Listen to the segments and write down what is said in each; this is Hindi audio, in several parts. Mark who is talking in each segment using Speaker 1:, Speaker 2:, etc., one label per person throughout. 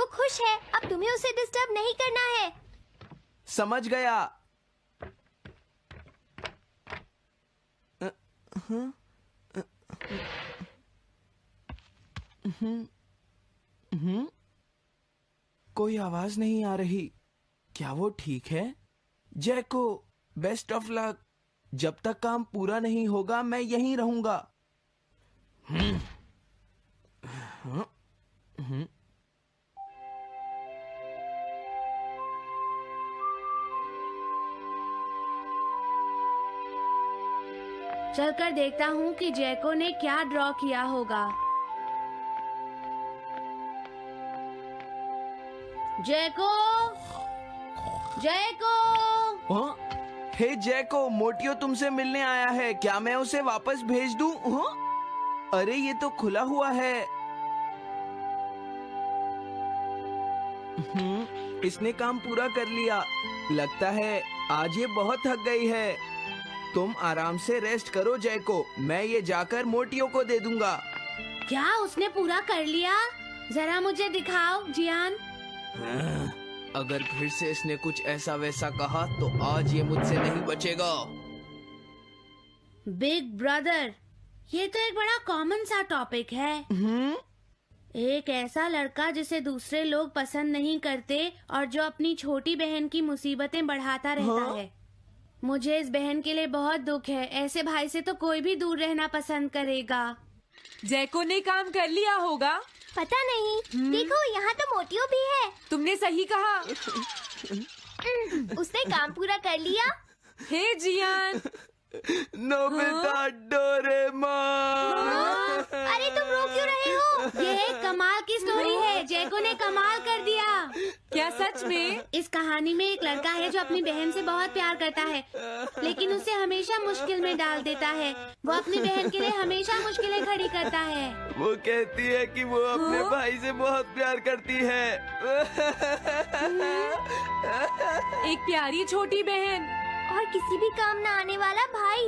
Speaker 1: खुश है, अब तुम्हें उसे डिस्टर्ब नहीं करना है।
Speaker 2: समझ गया। कोई आवाज नहीं आ रही। क्या वो ठीक है? जैको, बेस्ट ऑफ लक। जब तक काम पूरा नहीं होगा मैं यहीं रहूंगा।
Speaker 3: चलकर देखता हूँ कि जैको ने क्या ड्रॉ किया होगा। जैको, जैको।
Speaker 2: हे जैको, मोटियो तुमसे मिलने आया है। क्या मैं उसे वापस भेज दूं? अरे ये तो खुला हुआ है। इसने काम पूरा कर लिया। लगता है आज ये बहुत थक गई है। तुम आराम से रेस्ट करो जैको, मैं ये जाकर मोटियो को दे दूंगा।
Speaker 3: क्या उसने पूरा कर लिया? जरा मुझे दिखाओ जियान।
Speaker 2: अगर फिर से इसने कुछ ऐसा वैसा कहा तो आज ये मुझसे नहीं बचेगा।
Speaker 3: बिग ब्रदर, ये तो एक बड़ा कॉमन सा टॉपिक है। एक ऐसा लड़का जिसे दूसरे लोग पसंद नहीं करते और जो अपनी छोटी बहन की मुसीबतें बढ़ाता रहता है। मुझे इस बहन के लिए बहुत दुख है। ऐसे भाई से तो कोई भी दूर रहना पसंद करेगा।
Speaker 4: जैको ने काम कर लिया होगा।
Speaker 1: पता नहीं। देखो यहाँ तो मोटियो भी है।
Speaker 4: तुमने सही कहा।
Speaker 1: उसने काम पूरा कर लिया।
Speaker 4: Hey Gian.
Speaker 2: Nobita, Doraemon.
Speaker 1: अरे तुम रो क्यों रहे हो?
Speaker 3: ये एक कमाल की स्टोरी है। जैको ने कमाल कर दिया।
Speaker 4: क्या सच में?
Speaker 3: इस कहानी में एक लड़का है जो अपनी बहन से बहुत प्यार करता है, लेकिन उसे हमेशा मुश्किल में डाल देता है। वो अपनी बहन के लिए हमेशा मुश्किलें खड़ी करता है।
Speaker 2: वो कहती है कि वो अपने भाई से बहुत प्यार करती है।
Speaker 4: एक प्यारी छोटी बहन
Speaker 1: और किसी भी काम न आने वाला भाई।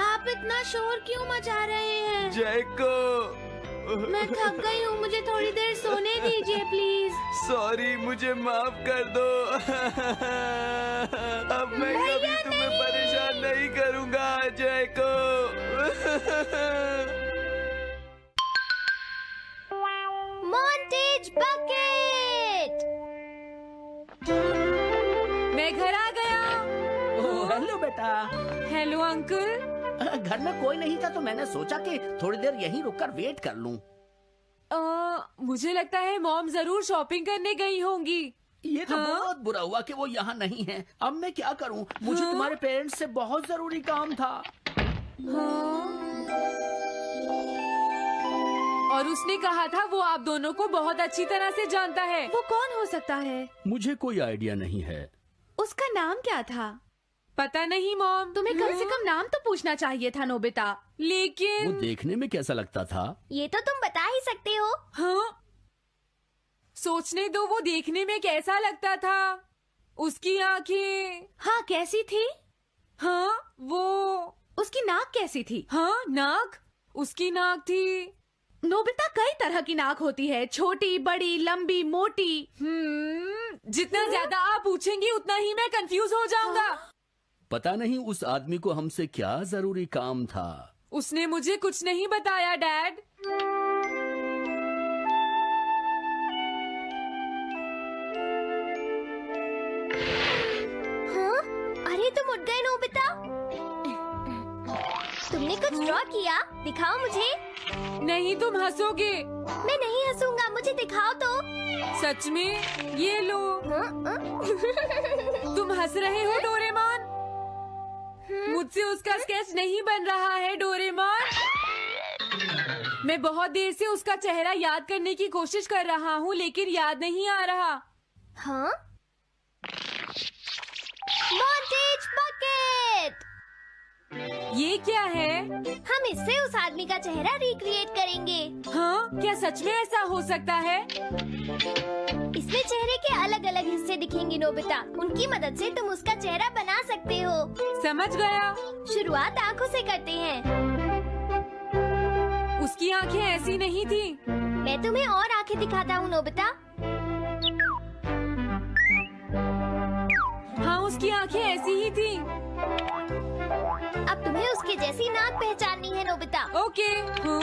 Speaker 3: आप इतना शोर क्यों मचा रहे हैं?
Speaker 2: जैको,
Speaker 3: मैं थक गई हूँ, मुझे थोड़ी देर सोने दीजिए प्लीज।
Speaker 2: सॉरी, मुझे माफ कर दो। अब मैं कभी तुम्हें परेशान नहीं करूँगा जैको।
Speaker 1: Montage bucket.
Speaker 4: मैं घर आ गया।
Speaker 5: ओह, हेलो बेटा।
Speaker 4: Hello uncle.
Speaker 5: घर में कोई नहीं था तो मैंने सोचा कि थोड़ी देर यहीं रुककर वेट कर लूं।
Speaker 4: मुझे लगता है मॉम जरूर शॉपिंग करने गई होंगी।
Speaker 5: ये तो बहुत बुरा हुआ कि वो यहाँ नहीं है। अब मैं क्या करूं? मुझे तुम्हारे पेरेंट्स से बहुत जरूरी काम था।
Speaker 4: और उसने कहा था वो आप दोनों को बहुत अच्छी तरह से जानता है।
Speaker 3: वो कौन हो सकता है?
Speaker 5: मुझे कोई आइडिया नहीं है।
Speaker 3: उसका नाम क्या था?
Speaker 4: पता नहीं मॉम।
Speaker 3: तुम्हें कम से कम नाम तो पूछना चाहिए था नोबिता।
Speaker 5: वो
Speaker 4: लेकिन
Speaker 5: देखने में कैसा लगता था?
Speaker 1: ये तो तुम बता ही सकते हो।
Speaker 4: हाँ, सोचने दो। वो देखने में कैसा लगता था? उसकी आंखें।
Speaker 3: हाँ, कैसी थी?
Speaker 4: हाँ, वो।
Speaker 3: उसकी नाक कैसी थी?
Speaker 4: हाँ, नाक। उसकी नाक थी।
Speaker 3: नोबिता, कई तरह की नाक होती है, छोटी, बड़ी, लंबी, मोटी।
Speaker 4: जितना ज्यादा आप पूछेंगी उतना ही मैं कंफ्यूज हो जाऊंगा।
Speaker 5: पता नहीं उस आदमी को हमसे क्या जरूरी काम था।
Speaker 4: उसने मुझे कुछ नहीं बताया डैड।
Speaker 1: हाँ? अरे तुम उठ गए नोबिता। तुमने कुछ ड्रॉ किया? दिखाओ मुझे।
Speaker 4: नहीं, तुम हंसोगे।
Speaker 1: मैं नहीं हंसूंगा, मुझे दिखाओ तो।
Speaker 4: सच में? ये लो। तुम हंस रहे हो डोरेमोन? मुझसे उसका स्केच नहीं बन रहा है डोरेमोन। मैं बहुत देर से उसका चेहरा याद करने की कोशिश कर रहा हूँ, लेकिन याद नहीं आ रहा।
Speaker 1: हाँ? Montage bucket.
Speaker 4: ये क्या है?
Speaker 1: हम इससे उस आदमी का चेहरा रिक्रिएट करेंगे।
Speaker 4: हाँ, क्या सच में ऐसा हो सकता है?
Speaker 1: इसमें चेहरे के अलग अलग हिस्से दिखेंगे नोबिता। उनकी मदद से तुम उसका चेहरा बना सकते हो।
Speaker 4: समझ गया।
Speaker 1: शुरुआत आँखों से करते हैं।
Speaker 4: उसकी आंखें ऐसी नहीं थी।
Speaker 1: मैं तुम्हें और आंखें दिखाता हूँ नोबिता।
Speaker 4: हाँ, उसकी आंखें ऐसी ही थी।
Speaker 1: अब तुम्हें उसके जैसी नाक पहचाननी है नोबिता।
Speaker 4: ओके। हाँ?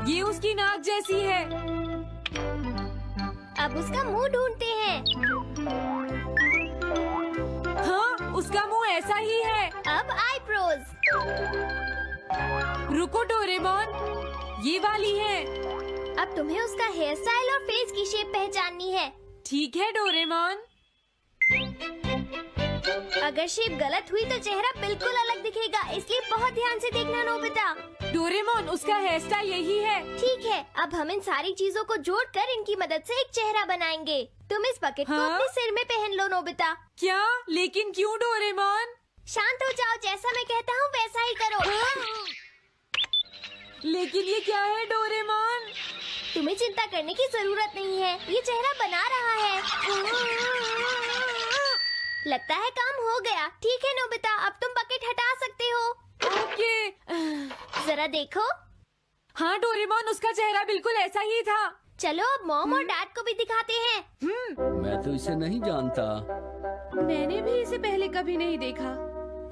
Speaker 4: ये उसकी नाक जैसी है।
Speaker 1: अब उसका मुंह ढूंढते हैं।
Speaker 4: हाँ, उसका मुंह ऐसा ही है।
Speaker 1: अब आईब्रोज।
Speaker 4: रुको डोरेमोन, ये वाली है।
Speaker 1: अब तुम्हें उसका हेयर स्टाइल और फेस की शेप पहचाननी है।
Speaker 4: ठीक है डोरेमोन।
Speaker 1: अगर शेप गलत हुई तो चेहरा बिल्कुल अलग दिखेगा, इसलिए बहुत ध्यान से देखना नोबिता।
Speaker 4: डोरेमोन, उसका हेयर स्टाइल यही है।
Speaker 1: ठीक है, अब हम इन सारी चीजों को जोड़कर इनकी मदद से एक चेहरा बनाएंगे। तुम इस बकेट को
Speaker 4: हाँ?
Speaker 1: अपने सिर में पहन लो नोबिता।
Speaker 4: क्या? लेकिन क्यों डोरेमोन?
Speaker 1: शांत हो जाओ, जैसा मैं कहता हूँ वैसा ही करो।
Speaker 4: लेकिन ये क्या है डोरेमोन?
Speaker 1: तुम्हें चिंता करने की जरूरत नहीं है, ये चेहरा बना रहा है। लगता है काम हो गया। ठीक है नोबिता, अब तुम बकेट हटा सकते हो।
Speaker 4: ओके।
Speaker 1: जरा देखो।
Speaker 4: हाँ डोरेमोन, उसका चेहरा बिल्कुल ऐसा ही था।
Speaker 1: चलो अब मॉम और डैड को भी दिखाते हैं।
Speaker 5: मैं तो इसे नहीं जानता।
Speaker 3: मैंने भी इसे पहले कभी नहीं देखा।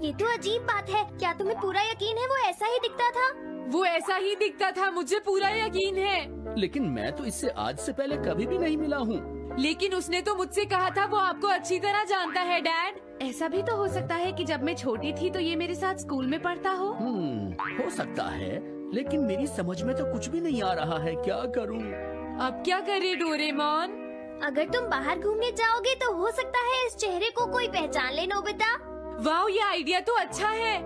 Speaker 1: ये तो अजीब बात है। क्या तुम्हें पूरा यकीन है वो ऐसा ही दिखता था?
Speaker 4: वो ऐसा ही दिखता था, मुझे पूरा यकीन है।
Speaker 5: लेकिन मैं तो इससे आज से पहले कभी भी नहीं मिला हूँ।
Speaker 4: लेकिन उसने तो मुझसे कहा था वो आपको अच्छी तरह जानता है डैड।
Speaker 3: ऐसा भी तो हो सकता है कि जब मैं छोटी थी तो ये मेरे साथ स्कूल में पढ़ता हो।
Speaker 5: हो सकता है, लेकिन मेरी समझ में तो कुछ भी नहीं आ रहा है। क्या करूँ?
Speaker 4: अब क्या करे डोरेमोन?
Speaker 1: अगर तुम बाहर घूमने जाओगे तो हो सकता है इस चेहरे को कोई पहचान ले नोबिता।
Speaker 4: वाह, ये आइडिया तो अच्छा है।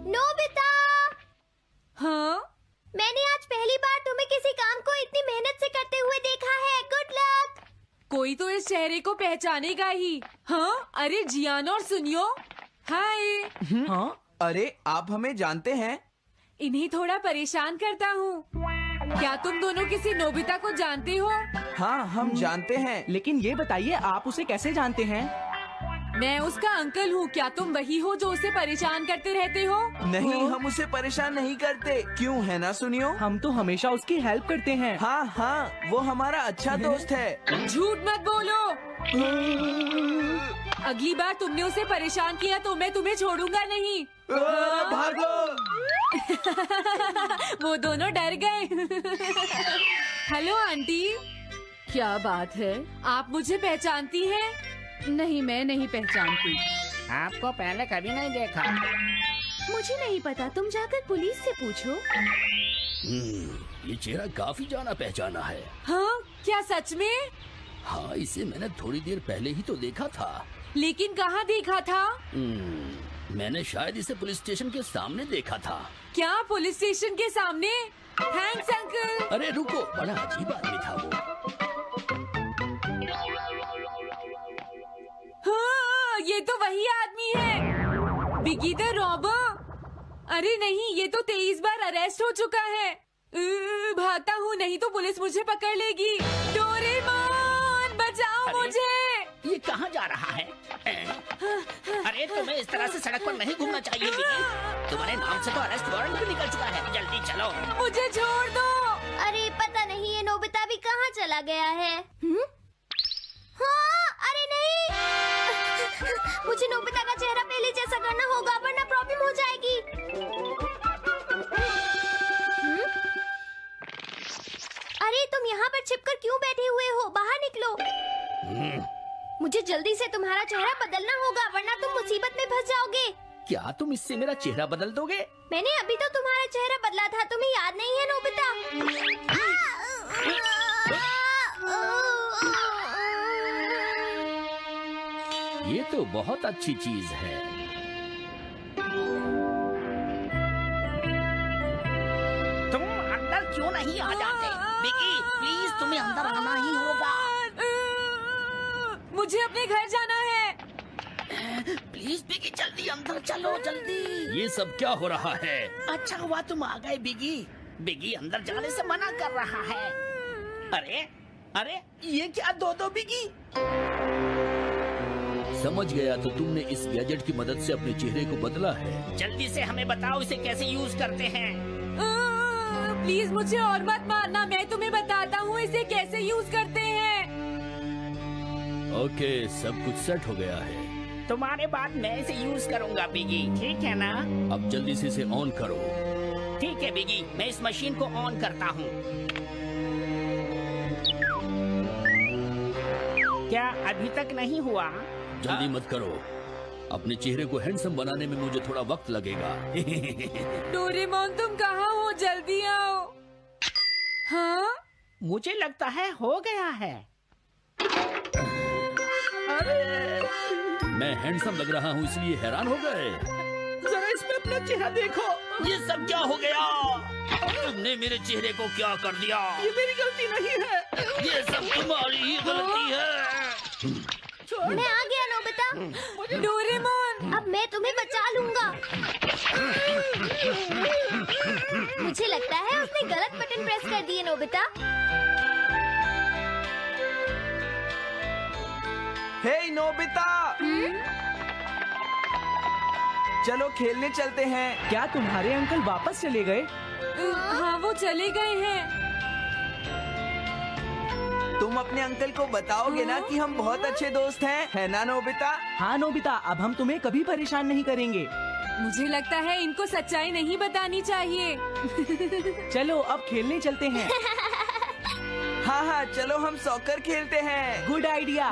Speaker 1: नोबिता,
Speaker 4: हाँ?
Speaker 1: मैंने आज पहली बार तुम्हें किसी काम को इतनी मेहनत से करते हुए देखा है। Good luck.
Speaker 4: कोई तो इस चेहरे को पहचानेगा ही। हाँ? अरे जियान और सुनियो, हाय।
Speaker 2: हाँ, अरे आप हमें जानते हैं?
Speaker 4: इन्हें थोड़ा परेशान करता हूँ। क्या तुम दोनों किसी नोबिता को जानते हो?
Speaker 2: हाँ, हम जानते हैं।
Speaker 6: लेकिन ये बताइए आप उसे कैसे जानते हैं?
Speaker 4: मैं उसका अंकल हूँ। क्या तुम वही हो जो उसे परेशान करते रहते हो?
Speaker 2: नहीं, हम उसे परेशान नहीं करते। क्यों, है ना सुनियो?
Speaker 6: हम तो हमेशा उसकी हेल्प करते हैं।
Speaker 2: हाँ हाँ, वो हमारा अच्छा दोस्त है।
Speaker 4: झूठ मत बोलो। अगली बार तुमने उसे परेशान किया तो मैं तुम्हें छोड़ूंगा नहीं।
Speaker 2: भागो।
Speaker 4: वो दोनों डर गए। हेलो आंटी,
Speaker 3: क्या बात है?
Speaker 4: आप मुझे पहचानती हैं?
Speaker 3: नहीं, मैं नहीं पहचानती।
Speaker 7: आपको पहले कभी नहीं देखा।
Speaker 3: मुझे नहीं पता, तुम जाकर पुलिस से पूछो।
Speaker 5: ये चेहरा काफी जाना पहचाना है।
Speaker 4: हाँ, क्या सच में?
Speaker 5: हाँ, इसे मैंने थोड़ी देर पहले ही तो देखा था।
Speaker 4: लेकिन कहाँ देखा था?
Speaker 5: मैंने शायद इसे पुलिस स्टेशन के सामने देखा था।
Speaker 4: क्या पुलिस स्टेशन के सामने? Thanks uncle.
Speaker 5: अरे रुको, बड़ा अजीब आदमी था वो।
Speaker 4: हाँ, ये तो वही आदमी है, बिगी द रॉबर। अरे नहीं, ये तो 23 बार अरेस्ट हो चुका है। भागता हूँ, नहीं तो पुलिस मुझे पकड़ लेगी। डोरेमोन, बचाओ मुझे।
Speaker 7: ये कहाँ जा रहा है? अरे तुम्हें इस तरह से सड़क पर नहीं घूमना चाहिए बिगी। तुम्हारे नाम से तो अरेस्ट वारंट भी निकल चुका है। जल्दी चलो।
Speaker 4: मुझे छोड़ दो।
Speaker 1: अरे पता नहीं ये नोबिता भी कहाँ चला गया है। हाँ, अरे नहीं। मुझे नोबिता का चेहरा पहले जैसा करना होगा वरना प्रॉब्लम हो जाएगी। अरे तुम यहाँ पर छिपकर क्यों बैठे हुए हो? बाहर निकलो। मुझे जल्दी से तुम्हारा चेहरा बदलना होगा वरना तुम मुसीबत में फंस जाओगे।
Speaker 5: क्या तुम इससे मेरा चेहरा बदल दोगे?
Speaker 1: मैंने अभी तो तुम्हारा चेहरा बदला था, तुम्हें याद नहीं है नोबिता?
Speaker 5: ये तो बहुत अच्छी चीज है।
Speaker 7: तुम अंदर क्यों नहीं आ जाते? बिगी, प्लीज तुम्हें अंदर आना ही होगा।
Speaker 4: मुझे अपने घर जाना है।
Speaker 7: प्लीज बिगी, जल्दी अंदर चलो, जल्दी।
Speaker 5: ये सब क्या हो रहा है?
Speaker 7: अच्छा हुआ तुम आ गए बिगी। बिगी अंदर जाने से मना कर रहा है। अरे अरे, ये क्या दो बिगी?
Speaker 5: समझ गया, तो तुमने इस गैजेट की मदद से अपने चेहरे को बदला है।
Speaker 7: जल्दी से हमें बताओ इसे कैसे यूज करते हैं।
Speaker 4: प्लीज मुझे और मत मारना, मैं तुम्हें बताता हूँ इसे कैसे यूज करते हैं।
Speaker 5: ओके, सब कुछ सेट हो गया है।
Speaker 7: तुम्हारे बाद मैं इसे यूज करूंगा बिगी, ठीक है ना?
Speaker 5: अब जल्दी से इसे ऑन करो।
Speaker 7: ठीक है बिगी, मैं इस मशीन को ऑन करता हूँ। क्या अभी तक नहीं हुआ?
Speaker 5: जल्दी मत करो, अपने चेहरे को हैंडसम बनाने में मुझे थोड़ा वक्त लगेगा।
Speaker 4: डोरेमोन तुम कहाँ हो, जल्दी आओ। हाँ
Speaker 7: मुझे लगता है हो गया है।
Speaker 5: मैं हैंडसम लग रहा हूँ इसलिए हैरान हो गए।
Speaker 7: जरा इसमें अपना चेहरा देखो।
Speaker 5: ये सब क्या हो गया? तुमने मेरे चेहरे को क्या कर दिया?
Speaker 7: ये मेरी गलती नहीं है।
Speaker 5: ये सब तुम्हारी ही गलती है।
Speaker 1: मैं आ गया नोबिता।
Speaker 4: डोरेमोन,
Speaker 1: अब मैं तुम्हें बचा लूंगा। मुझे लगता है उसने गलत बटन प्रेस कर दिए नोबिता।
Speaker 2: हे नोबिता, चलो खेलने चलते हैं।
Speaker 6: क्या तुम्हारे अंकल वापस चले गए?
Speaker 4: हाँ वो चले गए हैं।
Speaker 2: तुम अपने अंकल को बताओगे ना कि हम बहुत अच्छे दोस्त हैं, है ना नोबिता?
Speaker 6: हाँ नोबिता, अब हम तुम्हें कभी परेशान नहीं करेंगे।
Speaker 4: मुझे लगता है इनको सच्चाई नहीं बतानी चाहिए।
Speaker 6: चलो अब खेलने चलते हैं।
Speaker 2: हाँ हाँ, चलो हम सॉकर खेलते हैं।
Speaker 6: Good idea.